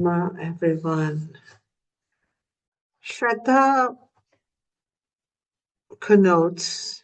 Dharma, everyone. Shraddha connotes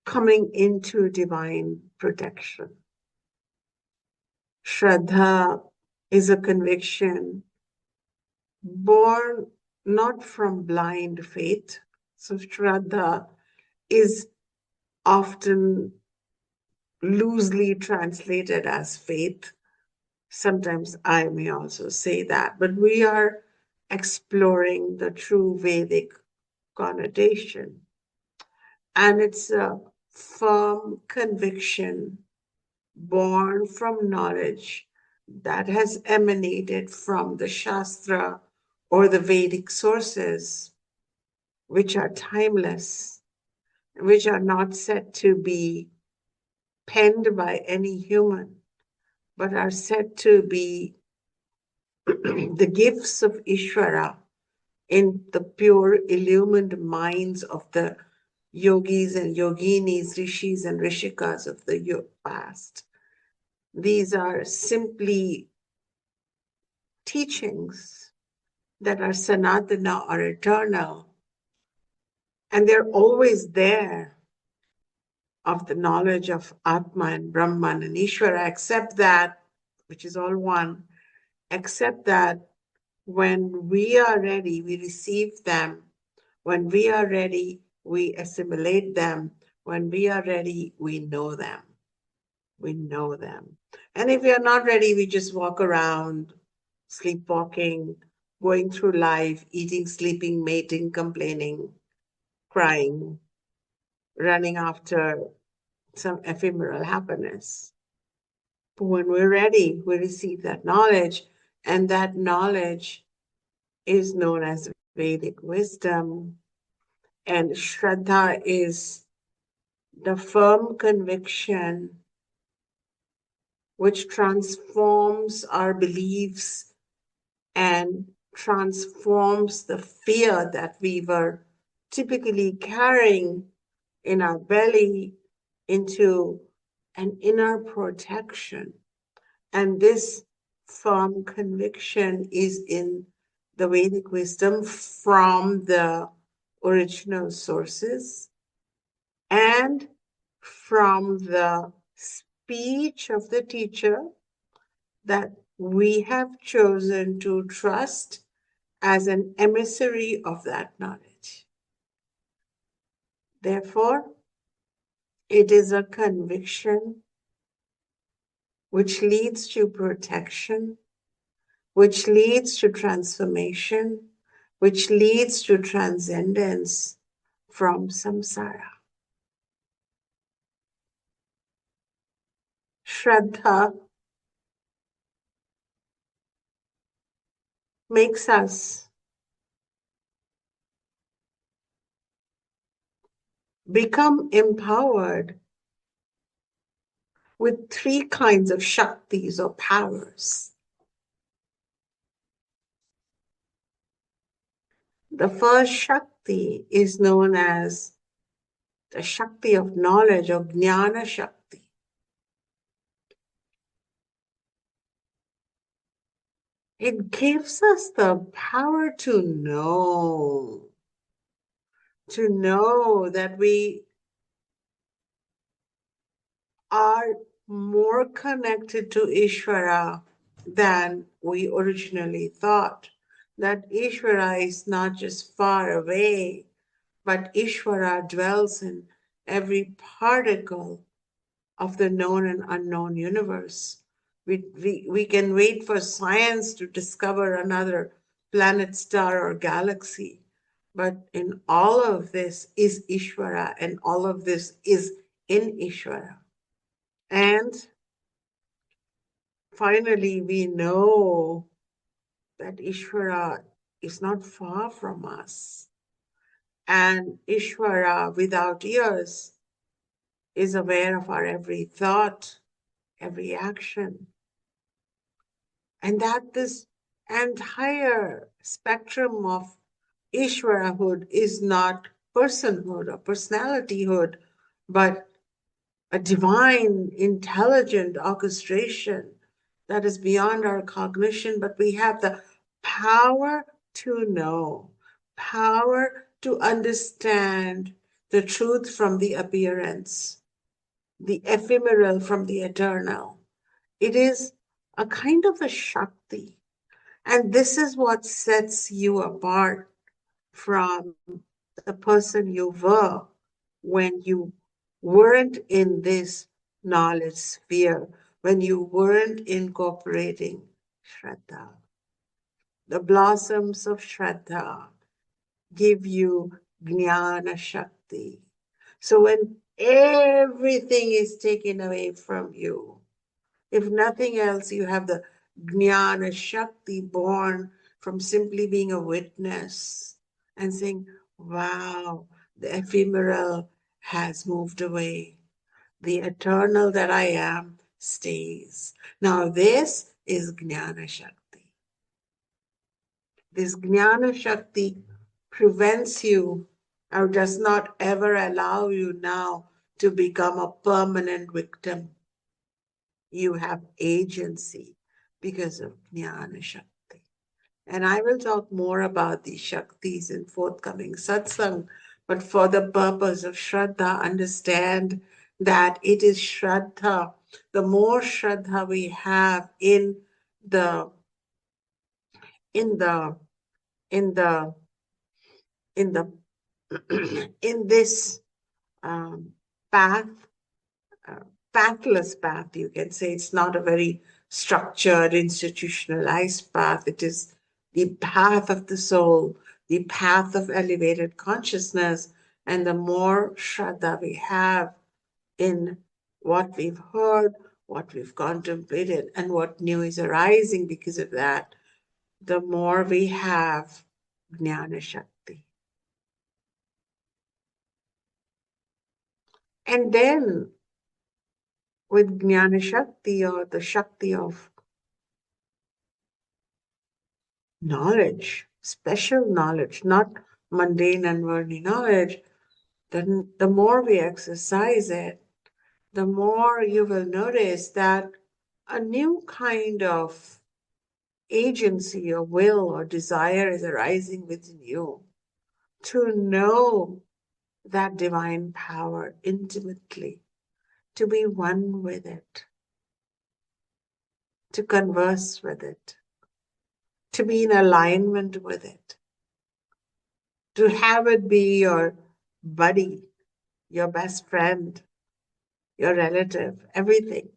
coming into divine protection. Shraddha is a conviction born not from blind faith. So Shraddha is often loosely translated as faith. Sometimes I may also say that, but we are exploring the true Vedic connotation. And it's a firm conviction born from knowledge that has emanated from the Shastra or the Vedic sources, which are timeless, which are not said to be penned by any human, but are said to be the gifts of Ishvara in the pure illumined minds of the yogis and yoginis, rishis and rishikas of the past. These are simply teachings that are sanatana or eternal, and they're always there of the knowledge of Atma and Brahman and Ishvara, except that, which is all one, except that when we are ready, we receive them. When we are ready, we assimilate them. When we are ready, we know them. We know them. And if we are not ready, we just walk around, sleepwalking, going through life, eating, sleeping, mating, complaining, crying, running after some ephemeral happiness. But when we're ready, we receive that knowledge, and that knowledge is known as Vedic wisdom. And Shraddha is the firm conviction which transforms our beliefs and transforms the fear that we were typically carrying in our belly into an inner protection. And this firm conviction is in the Vedic wisdom from the original sources and from the speech of the teacher that we have chosen to trust as an emissary of that knowledge. Therefore, it is a conviction which leads to protection, which leads to transformation, which leads to transcendence from samsara. Shraddha makes us become empowered with three kinds of shaktis or powers. The first Shakti is known as the Shakti of knowledge or Jnana Shakti. It gives us the power to know that we are more connected to Ishvara than we originally thought. That Ishvara is not just far away, but Ishvara dwells in every particle of the known and unknown universe. We can wait for science to discover another planet, star, or galaxy, but in all of this is Ishvara, and all of this is in Ishvara. And finally, we know that Ishvara is not far from us. And Ishvara, without ears, is aware of our every thought, every action. And that this entire spectrum of Ishvarahood is not personhood or personalityhood, but a divine, intelligent orchestration that is beyond our cognition, but we have the power to know, power to understand the truth from the appearance, the ephemeral from the eternal. It is a kind of a Shakti. And this is what sets you apart from the person you were when you weren't in this knowledge sphere, when you weren't incorporating Shraddha. The blossoms of Shraddha give you Jnana Shakti. So when everything is taken away from you, if nothing else, you have the Jnana Shakti born from simply being a witness and saying, wow, the ephemeral has moved away. The eternal that I am stays. Now, this is Jnana Shakti. This Jnana Shakti prevents you or does not ever allow you now to become a permanent victim. You have agency because of Jnana Shakti. And I will talk more about these Shaktis in forthcoming satsang, but for the purpose of Shraddha, understand that it is Shraddha. The more Shraddha we have the in the in the in the in this path, uh, pathless path, you can say. It's not a very structured, institutionalized path. It is the path of the soul, the path of elevated consciousness. And the more Shraddha we have in what we've heard, what we've contemplated, and what new is arising because of that, the more we have Jnana Shakti. And then with Jnana Shakti, or the Shakti of knowledge, special knowledge, not mundane and worldly knowledge, then the more we exercise it, the more you will notice that a new kind of agency or will or desire is arising within you to know that divine power intimately, to be one with it, to converse with it, to be in alignment with it, to have it be your buddy, your best friend, your relative, everything.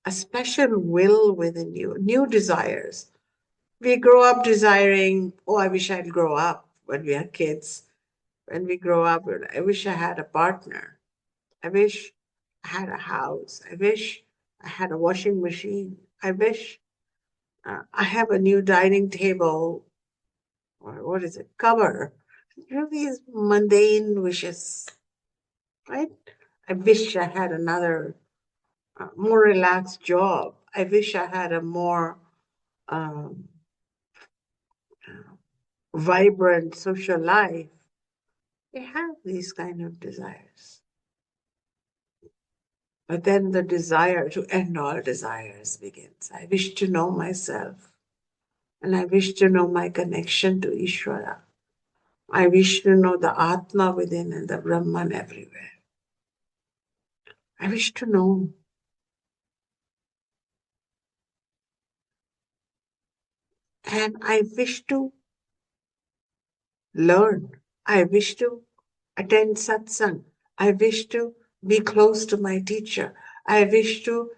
A special will within you, new desires. We grow up desiring, oh, I wish I'd grow up when we are kids. When we grow up, I wish I had a partner. I wish I had a house. I wish I had a washing machine. I wish I have a new dining table, or what is it, cover. You know, these mundane wishes, right? I wish I had another more relaxed job. I wish I had a more um, vibrant social life. We have these kind of desires. But then the desire to end all desires begins. I wish to know myself, and I wish to know my connection to Ishvara. I wish to know the Atma within and the Brahman everywhere. I wish to know. And I wish to learn. I wish to attend satsang. I wish to be close to my teacher. I wish to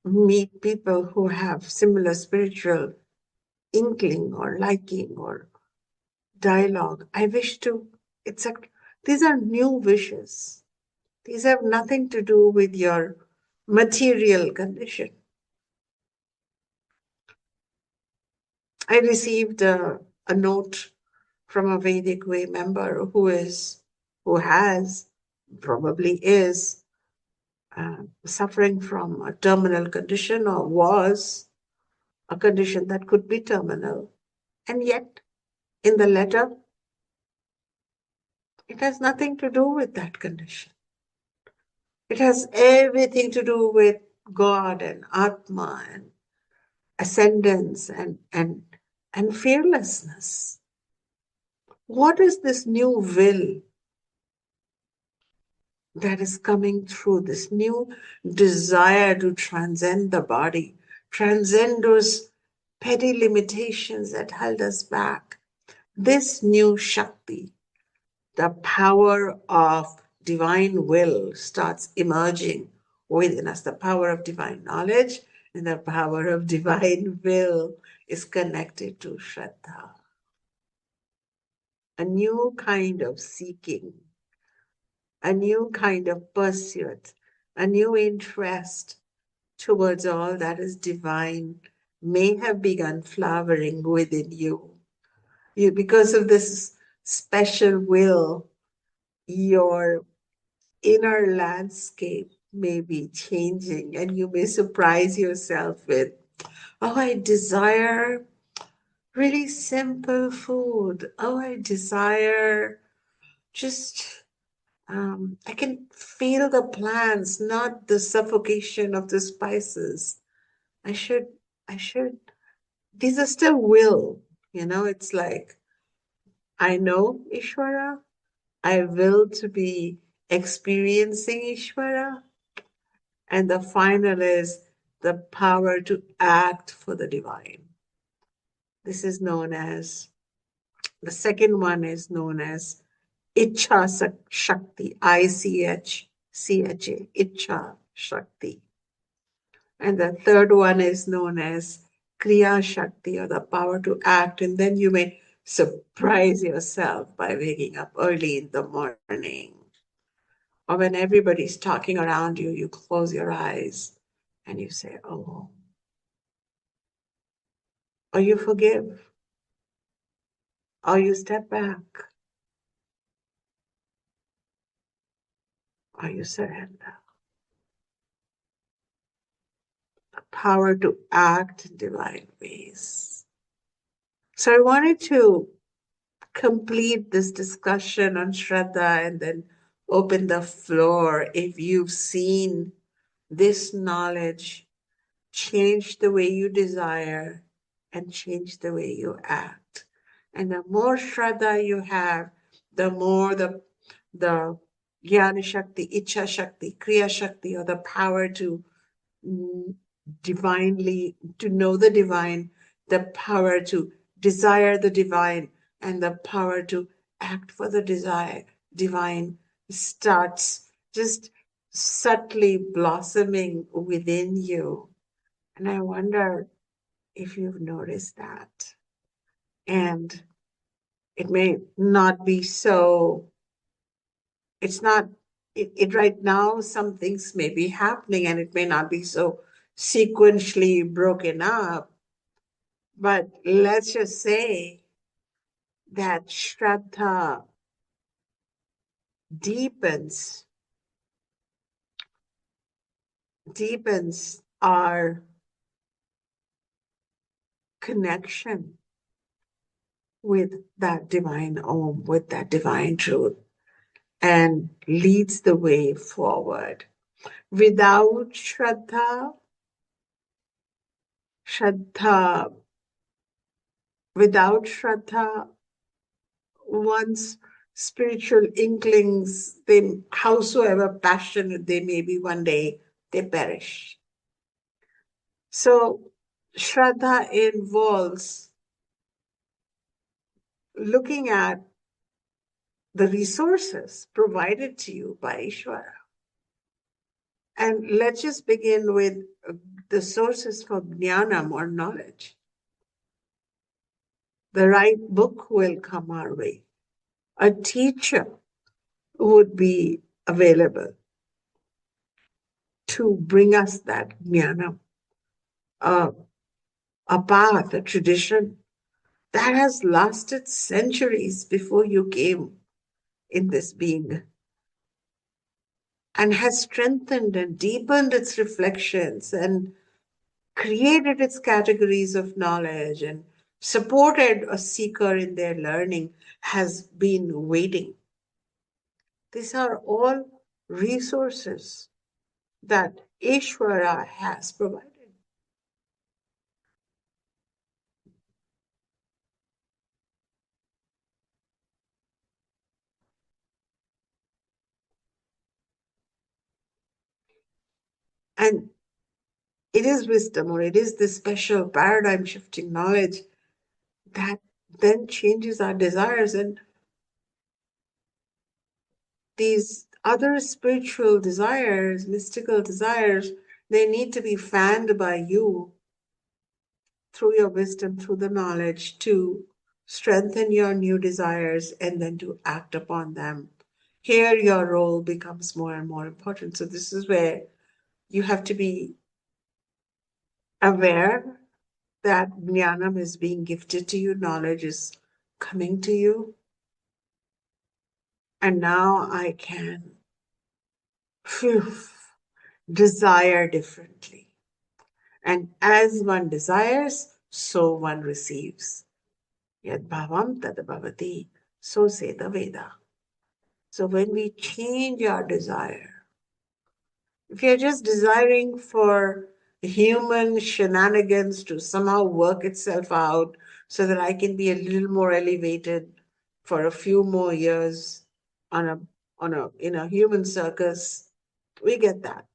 meet people who have similar spiritual inkling or liking or dialogue. I wish to, etc. These are new wishes. These have nothing to do with your material condition. I received a note from a Vedic Way member who has, probably is, suffering from a terminal condition, or was a condition that could be terminal. And yet, in the letter, it has nothing to do with that condition. It has everything to do with God and Atma and ascendance and fearlessness. What is this new will that is coming through, this new desire to transcend the body, transcend those petty limitations that held us back? This new Shakti, the power of divine will, starts emerging within us. The power of divine knowledge and the power of divine will is connected to Shraddha. A new kind of seeking, a new kind of pursuit, a new interest towards all that is divine may have begun flowering within you. Because of this special will, your inner landscape may be changing, and you may surprise yourself with, oh, I desire really simple food. Oh, I desire just, I can feel the plants, not the suffocation of the spices. I should, I should, these are still will, it's like, I know Ishvara, I will to be experiencing Ishvara, and the final is the power to act for the divine. This is known as, the second one is known as Iccha Shakti, Ichcha, Iccha Shakti. And the third one is known as Kriya Shakti, or the power to act. And then you may surprise yourself by waking up early in the morning. Or when everybody's talking around you, you close your eyes and you say, oh. Or you forgive. Or you step back. Or you surrender. The power to act in divine ways. So I wanted to complete this discussion on Shraddha and then open the floor if you've seen this knowledge change the way you desire and change the way you act. And the more Shraddha you have, the more the Jnana Shakti, Iccha Shakti, Kriya Shakti, or the power to divinely, to know the divine, the power to desire the divine, and the power to act for the divine starts just subtly blossoming within you. And I wonder if you've noticed that. And it may not be so, it's not, it right now, some things may be happening and it may not be so sequentially broken up. But let's just say that Shraddha deepens our connection with that divine Om, with that divine truth, and leads the way forward. Without Shraddha, without Shraddha, one's spiritual inklings, they, howsoever passionate they may be, one day they perish. So Shraddha involves looking at the resources provided to you by Ishvara. And let's just begin with the sources for jnana, or knowledge. The right book will come our way. A teacher would be available to bring us that jnana, a path, a tradition that has lasted centuries before you came in this being, and has strengthened and deepened its reflections and created its categories of knowledge and supported a seeker in their learning, has been waiting. These are all resources that Ishvara has provided. And it is wisdom, or it is this special paradigm shifting knowledge that then changes our desires. And these other spiritual desires, mystical desires, they need to be fanned by you through your wisdom, through the knowledge, to strengthen your new desires and then to act upon them. Here, your role becomes more and more important. So, this is where you have to be aware that jnanam is being gifted to you, knowledge is coming to you, and now I can phew, desire differently. And as one desires, so one receives. Yad bhavam tad bhavati, so say the Veda. So when we change our desire, if you're just desiring for human shenanigans to somehow work itself out so that I can be a little more elevated for a few more years on a in a human circus, we get that.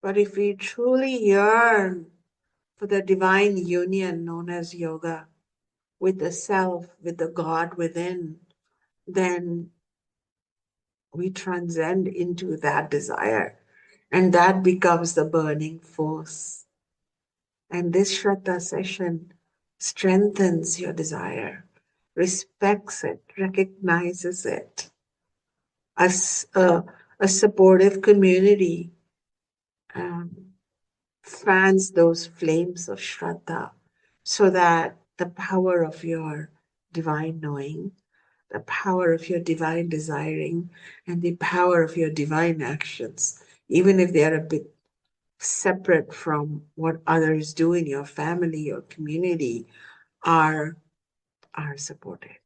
But if we truly yearn for the divine union known as yoga with the self, with the God within, then we transcend into that desire. And that becomes the burning force. And this Shraddha session strengthens your desire, respects it, recognizes it as a supportive community, um, fans those flames of Shraddha so that the power of your divine knowing, the power of your divine desiring, and the power of your divine actions, even if they are a bit separate from what others do in your family or community, are supported.